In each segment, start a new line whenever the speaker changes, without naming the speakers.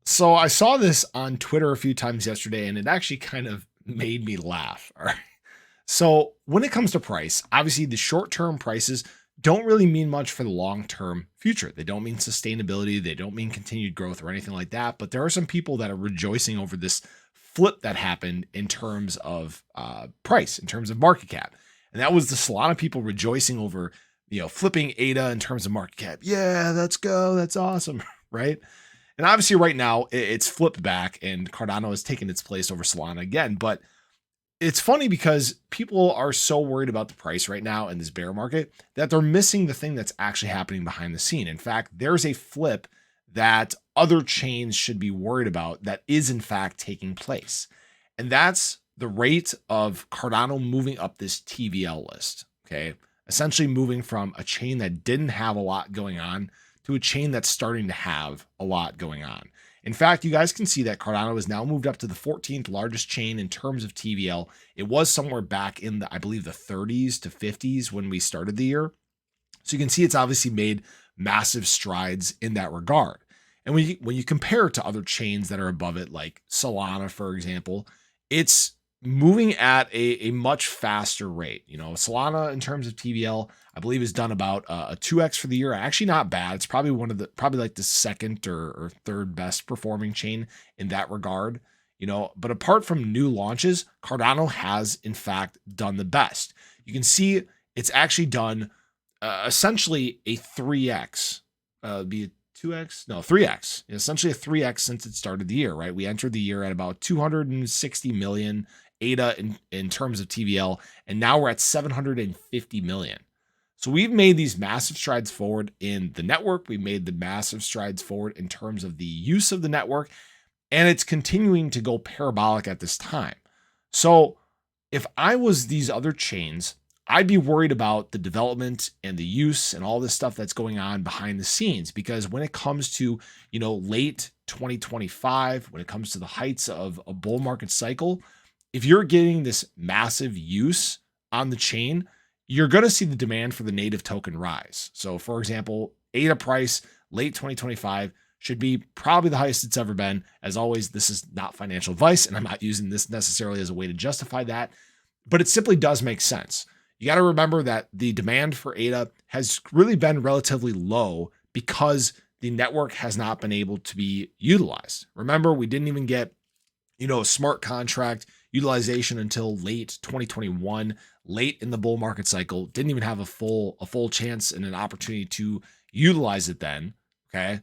So I saw this on Twitter a few times yesterday, and it actually kind of made me laugh. All right. So when it comes to price, obviously the short-term prices don't really mean much for the long-term future. They don't mean sustainability. They don't mean continued growth or anything like that. But there are some people that are rejoicing over this flip that happened in terms of price, in terms of market cap. And that was the Solana people rejoicing over, flipping ADA in terms of market cap. Yeah, let's go. That's awesome. Right. And obviously, right now it's flipped back, and Cardano has taken its place over Solana again. But it's funny because people are so worried about the price right now in this bear market that they're missing the thing that's actually happening behind the scene. In fact, there's a flip that other chains should be worried about that is in fact taking place. And that's the rate of Cardano moving up this TVL list. Okay. Essentially moving from a chain that didn't have a lot going on to a chain that's starting to have a lot going on. In fact, you guys can see that Cardano has now moved up to the 14th largest chain in terms of TVL. It was somewhere back in I believe the 30s to 50s when we started the year. So you can see it's obviously made massive strides in that regard. And when you compare it to other chains that are above it, like Solana, for example, it's moving at a much faster rate. Solana in terms of TVL, I believe has done about a 2x for the year. Actually not bad. It's probably probably like the second or third best performing chain in that regard. But apart from new launches, Cardano has in fact done the best. You can see it's actually done essentially a 3x, be a 2x, no 3x, essentially a 3x since it started the year, right? We entered the year at about 260 million ADA in terms of TVL, and now we're at 750 million. So we've made these massive strides forward in the network. We've made the massive strides forward in terms of the use of the network, and it's continuing to go parabolic at this time. So if I was these other chains, I'd be worried about the development and the use and all this stuff that's going on behind the scenes, because when it comes to, late 2025, when it comes to the heights of a bull market cycle, if you're getting this massive use on the chain, you're going to see the demand for the native token rise. So for example, ADA price late 2025 should be probably the highest it's ever been. As always, this is not financial advice, and I'm not using this necessarily as a way to justify that, but it simply does make sense. You got to remember that the demand for ADA has really been relatively low because the network has not been able to be utilized. Remember, we didn't even get, a smart contract utilization until late 2021, late in the bull market cycle. Didn't even have a full chance and an opportunity to utilize it then. Okay.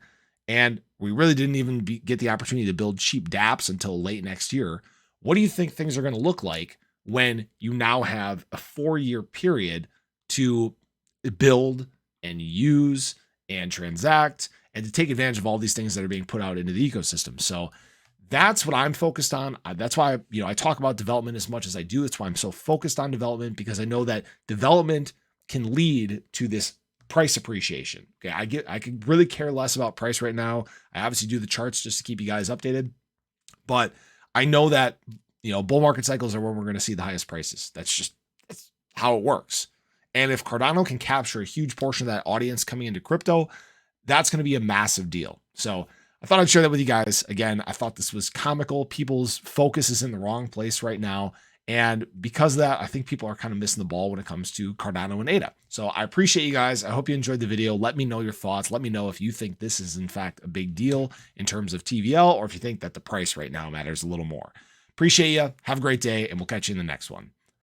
And we really didn't even get the opportunity to build cheap dApps until late next year. What do you think things are going to look like when you now have a 4-year period to build and use and transact and to take advantage of all these things that are being put out into the ecosystem? So that's what I'm focused on. That's why, I talk about development as much as I do. That's why I'm so focused on development, because I know that development can lead to this price appreciation. Okay. I could really care less about price right now. I obviously do the charts just to keep you guys updated, but I know that, bull market cycles are when we're going to see the highest prices. That's how it works. And if Cardano can capture a huge portion of that audience coming into crypto, that's going to be a massive deal. So I thought I'd share that with you guys. Again, I thought this was comical. People's focus is in the wrong place right now. And because of that, I think people are kind of missing the ball when it comes to Cardano and ADA. So I appreciate you guys. I hope you enjoyed the video. Let me know your thoughts. Let me know if you think this is in fact a big deal in terms of TVL, or if you think that the price right now matters a little more. Appreciate you. Have a great day, and we'll catch you in the next one.